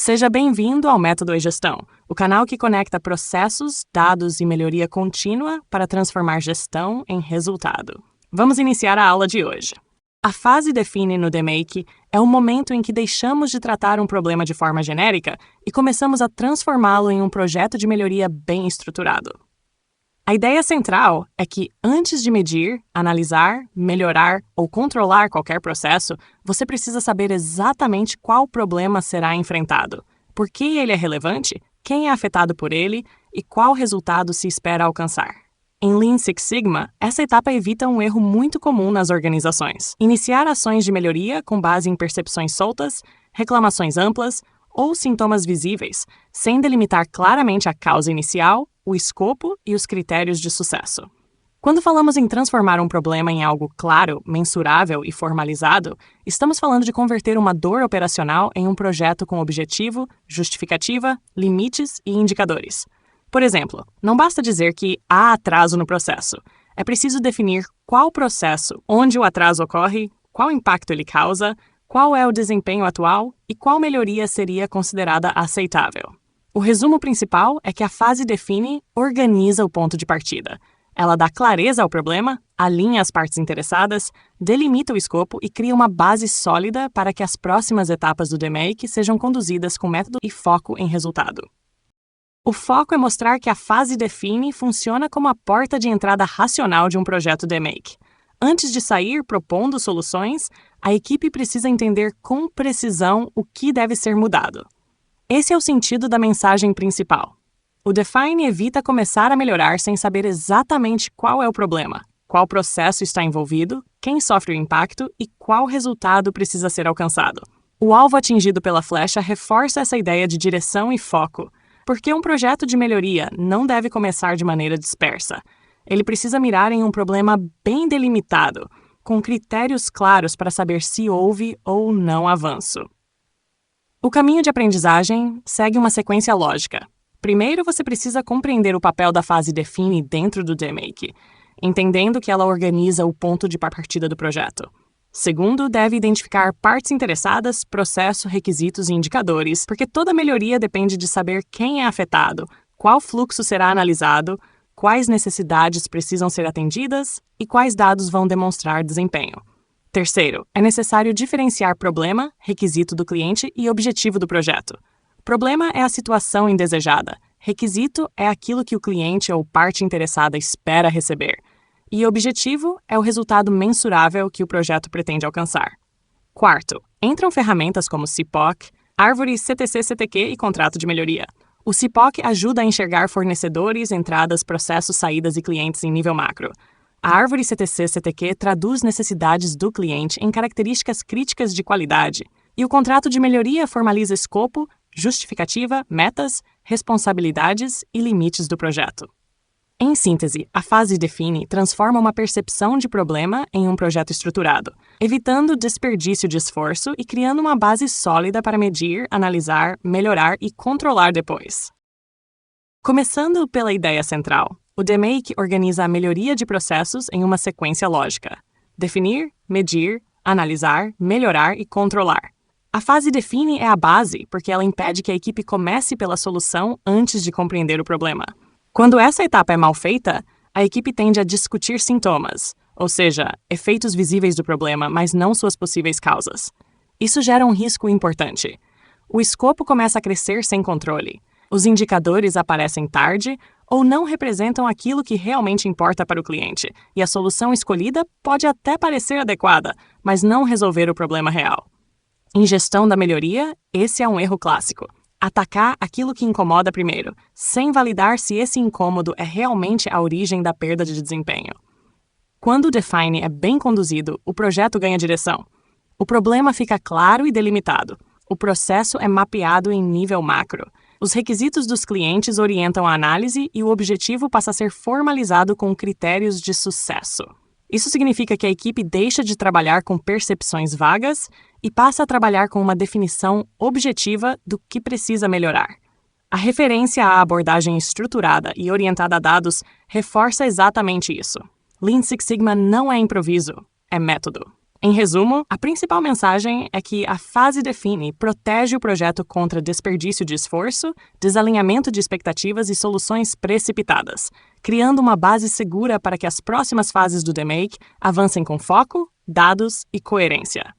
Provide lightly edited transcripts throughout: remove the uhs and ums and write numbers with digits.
Seja bem-vindo ao Método eGestão, o canal que conecta processos, dados e melhoria contínua para transformar gestão em resultado. Vamos iniciar a aula de hoje. A fase define no DMake é o momento em que deixamos de tratar um problema de forma genérica e começamos a transformá-lo em um projeto de melhoria bem estruturado. A ideia central é que, antes de medir, analisar, melhorar ou controlar qualquer processo, você precisa saber exatamente qual problema será enfrentado, por que ele é relevante, quem é afetado por ele e qual resultado se espera alcançar. Em Lean Six Sigma, essa etapa evita um erro muito comum nas organizações: iniciar ações de melhoria com base em percepções soltas, reclamações amplas ou sintomas visíveis, sem delimitar claramente a causa inicial, o escopo e os critérios de sucesso. Quando falamos em transformar um problema em algo claro, mensurável e formalizado, estamos falando de converter uma dor operacional em um projeto com objetivo, justificativa, limites e indicadores. Por exemplo, não basta dizer que há atraso no processo. É preciso definir qual processo, onde o atraso ocorre, qual impacto ele causa, qual é o desempenho atual e qual melhoria seria considerada aceitável. O resumo principal é que a fase define organiza o ponto de partida. Ela dá clareza ao problema, alinha as partes interessadas, delimita o escopo e cria uma base sólida para que as próximas etapas do DMake sejam conduzidas com método e foco em resultado. O foco é mostrar que a fase define funciona como a porta de entrada racional de um projeto DMake. Antes de sair propondo soluções, a equipe precisa entender com precisão o que deve ser mudado. Esse é o sentido da mensagem principal. O Define evita começar a melhorar sem saber exatamente qual é o problema, qual processo está envolvido, quem sofre o impacto e qual resultado precisa ser alcançado. O alvo atingido pela flecha reforça essa ideia de direção e foco, porque um projeto de melhoria não deve começar de maneira dispersa. Ele precisa mirar em um problema bem delimitado, com critérios claros para saber se houve ou não avanço. O caminho de aprendizagem segue uma sequência lógica. Primeiro, você precisa compreender o papel da fase define dentro do DMake, entendendo que ela organiza o ponto de partida do projeto. Segundo, deve identificar partes interessadas, processo, requisitos e indicadores, porque toda melhoria depende de saber quem é afetado, qual fluxo será analisado, quais necessidades precisam ser atendidas e quais dados vão demonstrar desempenho. Terceiro, é necessário diferenciar problema, requisito do cliente e objetivo do projeto. Problema é a situação indesejada, requisito é aquilo que o cliente ou parte interessada espera receber, e objetivo é o resultado mensurável que o projeto pretende alcançar. Quarto, entram ferramentas como CPOC, Árvore CTC-CTQ e Contrato de Melhoria. O CPOC ajuda a enxergar fornecedores, entradas, processos, saídas e clientes em nível macro. A Árvore CTC-CTQ traduz necessidades do cliente em características críticas de qualidade. E o Contrato de Melhoria formaliza escopo, justificativa, metas, responsabilidades e limites do projeto. Em síntese, a fase define transforma uma percepção de problema em um projeto estruturado, evitando desperdício de esforço e criando uma base sólida para medir, analisar, melhorar e controlar depois. Começando pela ideia central, o DMake organiza a melhoria de processos em uma sequência lógica: definir, medir, analisar, melhorar e controlar. A fase define é a base porque ela impede que a equipe comece pela solução antes de compreender o problema. Quando essa etapa é mal feita, a equipe tende a discutir sintomas, ou seja, efeitos visíveis do problema, mas não suas possíveis causas. Isso gera um risco importante. O escopo começa a crescer sem controle. Os indicadores aparecem tarde ou não representam aquilo que realmente importa para o cliente, e a solução escolhida pode até parecer adequada, mas não resolver o problema real. Em gestão da melhoria, esse é um erro clássico. Atacar aquilo que incomoda primeiro, sem validar se esse incômodo é realmente a origem da perda de desempenho. Quando o Define é bem conduzido, o projeto ganha direção. O problema fica claro e delimitado. O processo é mapeado em nível macro. Os requisitos dos clientes orientam a análise e o objetivo passa a ser formalizado com critérios de sucesso. Isso significa que a equipe deixa de trabalhar com percepções vagas e passa a trabalhar com uma definição objetiva do que precisa melhorar. A referência à abordagem estruturada e orientada a dados reforça exatamente isso. Lean Six Sigma não é improviso, é método. Em resumo, a principal mensagem é que a fase define protege o projeto contra desperdício de esforço, desalinhamento de expectativas e soluções precipitadas, criando uma base segura para que as próximas fases do DMake avancem com foco, dados e coerência.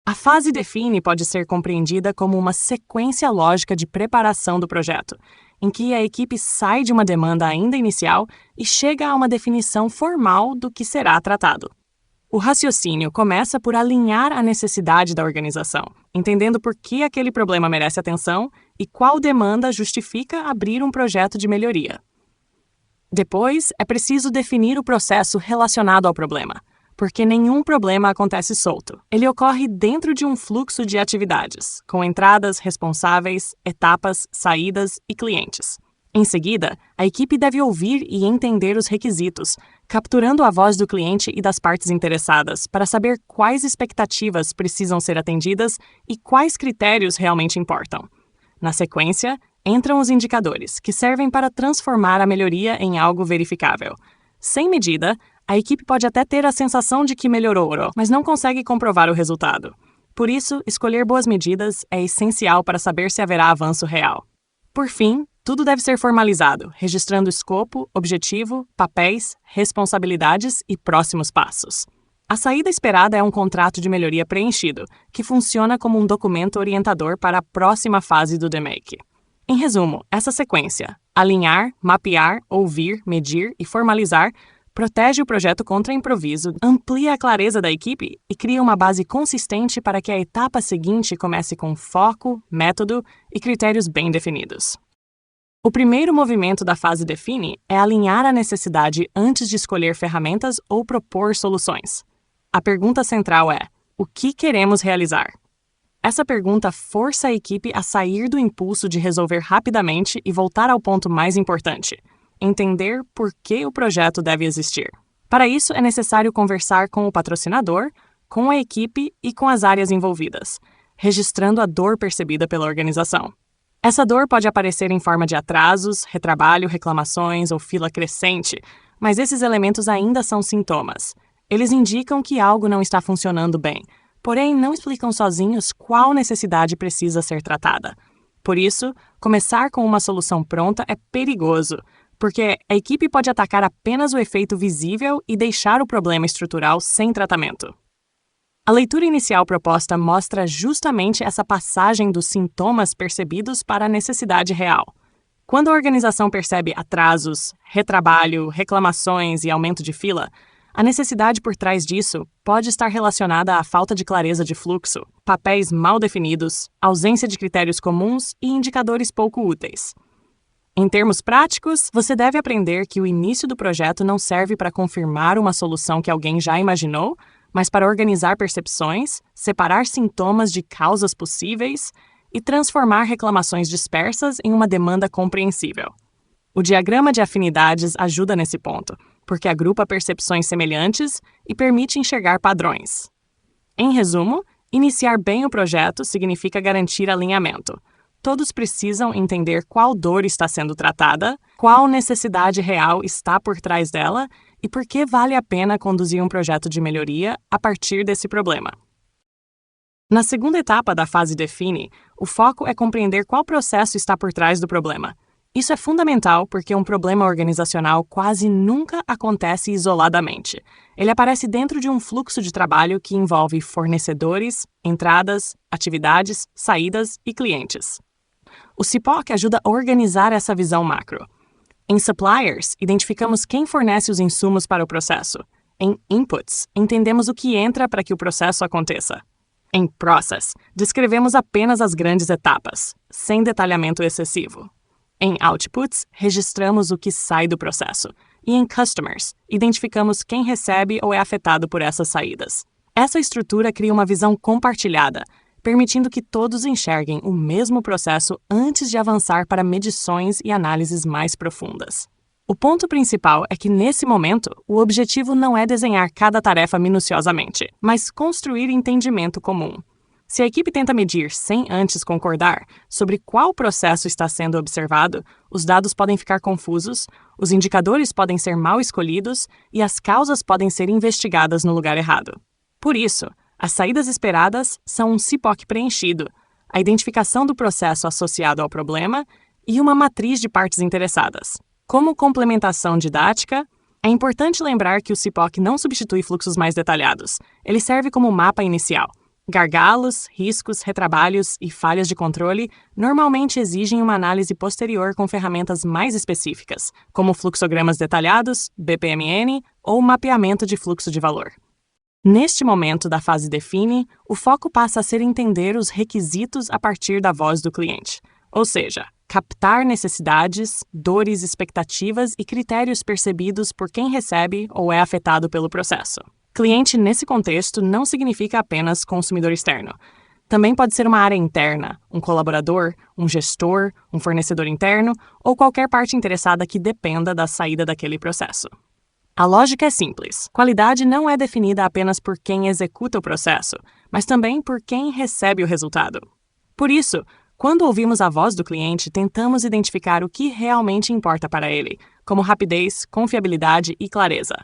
A fase define pode ser compreendida como uma sequência lógica de preparação do projeto, em que a equipe sai de uma demanda ainda inicial e chega a uma definição formal do que será tratado. O raciocínio começa por alinhar a necessidade da organização, entendendo por que aquele problema merece atenção e qual demanda justifica abrir um projeto de melhoria. Depois, é preciso definir o processo relacionado ao problema, porque nenhum problema acontece solto. Ele ocorre dentro de um fluxo de atividades, com entradas, responsáveis, etapas, saídas e clientes. Em seguida, a equipe deve ouvir e entender os requisitos, capturando a voz do cliente e das partes interessadas para saber quais expectativas precisam ser atendidas e quais critérios realmente importam. Na sequência, entram os indicadores, que servem para transformar a melhoria em algo verificável. Sem medida, a equipe pode até ter a sensação de que melhorou, mas não consegue comprovar o resultado. Por isso, escolher boas medidas é essencial para saber se haverá avanço real. Por fim, tudo deve ser formalizado, registrando escopo, objetivo, papéis, responsabilidades e próximos passos. A saída esperada é um contrato de melhoria preenchido, que funciona como um documento orientador para a próxima fase do DMake. Em resumo, essa sequência, alinhar, mapear, ouvir, medir e formalizar, protege o projeto contra improviso, amplia a clareza da equipe e cria uma base consistente para que a etapa seguinte comece com foco, método e critérios bem definidos. O primeiro movimento da fase define é alinhar a necessidade antes de escolher ferramentas ou propor soluções. A pergunta central é: o que queremos realizar? Essa pergunta força a equipe a sair do impulso de resolver rapidamente e voltar ao ponto mais importante: entender por que o projeto deve existir. Para isso, é necessário conversar com o patrocinador, com a equipe e com as áreas envolvidas, registrando a dor percebida pela organização. Essa dor pode aparecer em forma de atrasos, retrabalho, reclamações ou fila crescente, mas esses elementos ainda são sintomas. Eles indicam que algo não está funcionando bem, porém não explicam sozinhos qual necessidade precisa ser tratada. Por isso, começar com uma solução pronta é perigoso, porque a equipe pode atacar apenas o efeito visível e deixar o problema estrutural sem tratamento. A leitura inicial proposta mostra justamente essa passagem dos sintomas percebidos para a necessidade real. Quando a organização percebe atrasos, retrabalho, reclamações e aumento de fila, a necessidade por trás disso pode estar relacionada à falta de clareza de fluxo, papéis mal definidos, ausência de critérios comuns e indicadores pouco úteis. Em termos práticos, você deve aprender que o início do projeto não serve para confirmar uma solução que alguém já imaginou, mas para organizar percepções, separar sintomas de causas possíveis e transformar reclamações dispersas em uma demanda compreensível. O diagrama de afinidades ajuda nesse ponto, porque agrupa percepções semelhantes e permite enxergar padrões. Em resumo, iniciar bem o projeto significa garantir alinhamento. Todos precisam entender qual dor está sendo tratada, qual necessidade real está por trás dela e por que vale a pena conduzir um projeto de melhoria a partir desse problema. Na segunda etapa da fase define, o foco é compreender qual processo está por trás do problema. Isso é fundamental porque um problema organizacional quase nunca acontece isoladamente. Ele aparece dentro de um fluxo de trabalho que envolve fornecedores, entradas, atividades, saídas e clientes. O CIPOC ajuda a organizar essa visão macro. Em suppliers, identificamos quem fornece os insumos para o processo. Em inputs, entendemos o que entra para que o processo aconteça. Em process, descrevemos apenas as grandes etapas, sem detalhamento excessivo. Em outputs, registramos o que sai do processo. E em customers, identificamos quem recebe ou é afetado por essas saídas. Essa estrutura cria uma visão compartilhada, permitindo que todos enxerguem o mesmo processo antes de avançar para medições e análises mais profundas. O ponto principal é que, nesse momento, o objetivo não é desenhar cada tarefa minuciosamente, mas construir entendimento comum. Se a equipe tenta medir sem antes concordar sobre qual processo está sendo observado, os dados podem ficar confusos, os indicadores podem ser mal escolhidos e as causas podem ser investigadas no lugar errado. Por isso, as saídas esperadas são um CIPOC preenchido, a identificação do processo associado ao problema e uma matriz de partes interessadas. Como complementação didática, é importante lembrar que o CIPOC não substitui fluxos mais detalhados. Ele serve como mapa inicial. Gargalos, riscos, retrabalhos e falhas de controle normalmente exigem uma análise posterior com ferramentas mais específicas, como fluxogramas detalhados, BPMN ou mapeamento de fluxo de valor. Neste momento da fase define, o foco passa a ser entender os requisitos a partir da voz do cliente, ou seja, captar necessidades, dores, expectativas e critérios percebidos por quem recebe ou é afetado pelo processo. Cliente, nesse contexto, não significa apenas consumidor externo. Também pode ser uma área interna, um colaborador, um gestor, um fornecedor interno ou qualquer parte interessada que dependa da saída daquele processo. A lógica é simples. Qualidade não é definida apenas por quem executa o processo, mas também por quem recebe o resultado. Por isso, quando ouvimos a voz do cliente, tentamos identificar o que realmente importa para ele, como rapidez, confiabilidade e clareza.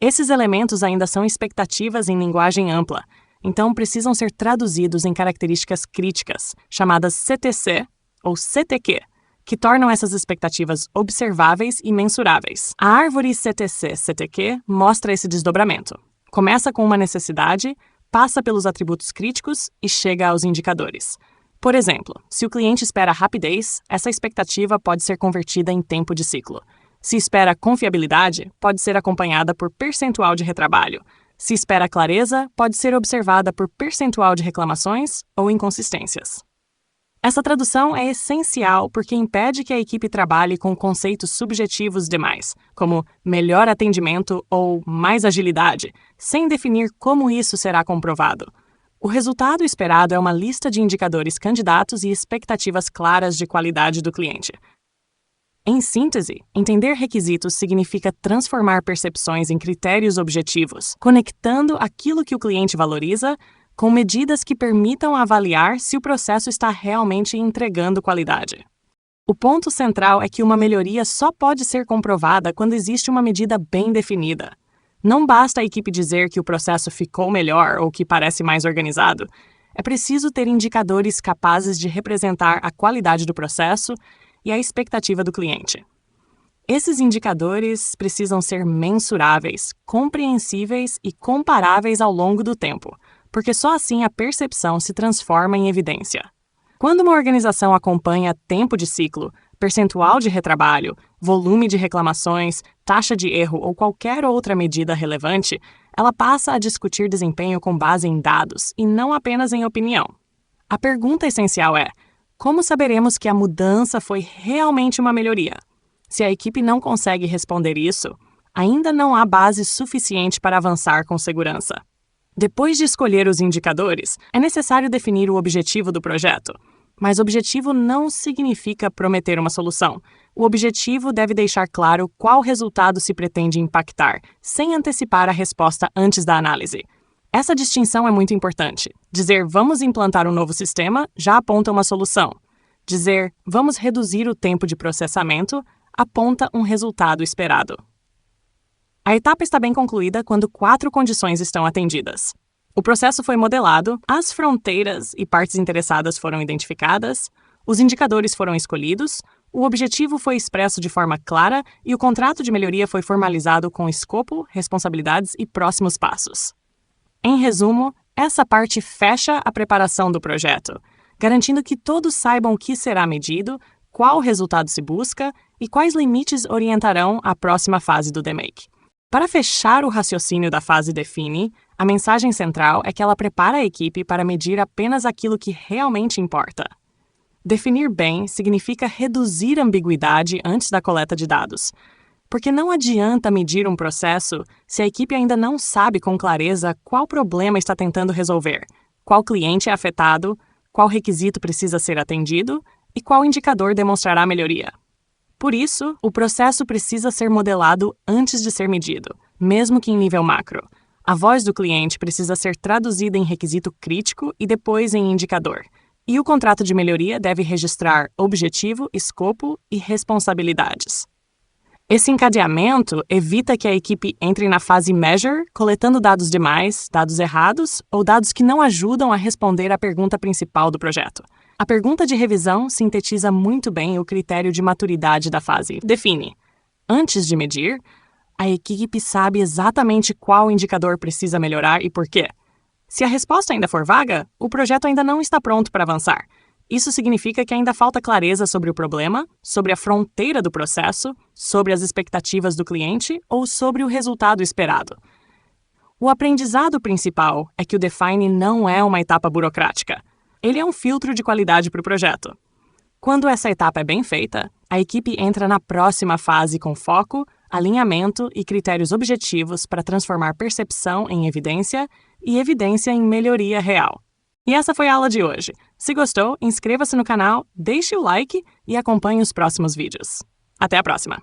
Esses elementos ainda são expectativas em linguagem ampla, então precisam ser traduzidos em características críticas, chamadas CTC ou CTQ, que tornam essas expectativas observáveis e mensuráveis. A árvore CTC-CTQ mostra esse desdobramento. Começa com uma necessidade, passa pelos atributos críticos e chega aos indicadores. Por exemplo, se o cliente espera rapidez, essa expectativa pode ser convertida em tempo de ciclo. Se espera confiabilidade, pode ser acompanhada por percentual de retrabalho. Se espera clareza, pode ser observada por percentual de reclamações ou inconsistências. Essa tradução é essencial porque impede que a equipe trabalhe com conceitos subjetivos demais, como melhor atendimento ou mais agilidade, sem definir como isso será comprovado. O resultado esperado é uma lista de indicadores candidatos e expectativas claras de qualidade do cliente. Em síntese, entender requisitos significa transformar percepções em critérios objetivos, conectando aquilo que o cliente valoriza com medidas que permitam avaliar se o processo está realmente entregando qualidade. O ponto central é que uma melhoria só pode ser comprovada quando existe uma medida bem definida. Não basta a equipe dizer que o processo ficou melhor ou que parece mais organizado. É preciso ter indicadores capazes de representar a qualidade do processo e a expectativa do cliente. Esses indicadores precisam ser mensuráveis, compreensíveis e comparáveis ao longo do tempo, porque só assim a percepção se transforma em evidência. Quando uma organização acompanha tempo de ciclo, percentual de retrabalho, volume de reclamações, taxa de erro ou qualquer outra medida relevante, ela passa a discutir desempenho com base em dados e não apenas em opinião. A pergunta essencial é: como saberemos que a mudança foi realmente uma melhoria? Se a equipe não consegue responder isso, ainda não há base suficiente para avançar com segurança. Depois de escolher os indicadores, é necessário definir o objetivo do projeto. Mas objetivo não significa prometer uma solução. O objetivo deve deixar claro qual resultado se pretende impactar, sem antecipar a resposta antes da análise. Essa distinção é muito importante. Dizer "vamos implantar um novo sistema" já aponta uma solução. Dizer "vamos reduzir o tempo de processamento" aponta um resultado esperado. A etapa está bem concluída quando 4 condições estão atendidas. O processo foi modelado, as fronteiras e partes interessadas foram identificadas, os indicadores foram escolhidos, o objetivo foi expresso de forma clara e o contrato de melhoria foi formalizado com escopo, responsabilidades e próximos passos. Em resumo, essa parte fecha a preparação do projeto, garantindo que todos saibam o que será medido, qual resultado se busca e quais limites orientarão a próxima fase do DMake. Para fechar o raciocínio da fase define, a mensagem central é que ela prepara a equipe para medir apenas aquilo que realmente importa. Definir bem significa reduzir a ambiguidade antes da coleta de dados, porque não adianta medir um processo se a equipe ainda não sabe com clareza qual problema está tentando resolver, qual cliente é afetado, qual requisito precisa ser atendido e qual indicador demonstrará melhoria. Por isso, o processo precisa ser modelado antes de ser medido, mesmo que em nível macro. A voz do cliente precisa ser traduzida em requisito crítico e depois em indicador. E o contrato de melhoria deve registrar objetivo, escopo e responsabilidades. Esse encadeamento evita que a equipe entre na fase measure, coletando dados demais, dados errados ou dados que não ajudam a responder à pergunta principal do projeto. A pergunta de revisão sintetiza muito bem o critério de maturidade da fase. Define: antes de medir, a equipe sabe exatamente qual indicador precisa melhorar e por quê. Se a resposta ainda for vaga, o projeto ainda não está pronto para avançar. Isso significa que ainda falta clareza sobre o problema, sobre a fronteira do processo, sobre as expectativas do cliente ou sobre o resultado esperado. O aprendizado principal é que o Define não é uma etapa burocrática. Ele é um filtro de qualidade para o projeto. Quando essa etapa é bem feita, a equipe entra na próxima fase com foco, alinhamento e critérios objetivos para transformar percepção em evidência e evidência em melhoria real. E essa foi a aula de hoje. Se gostou, inscreva-se no canal, deixe o like e acompanhe os próximos vídeos. Até a próxima!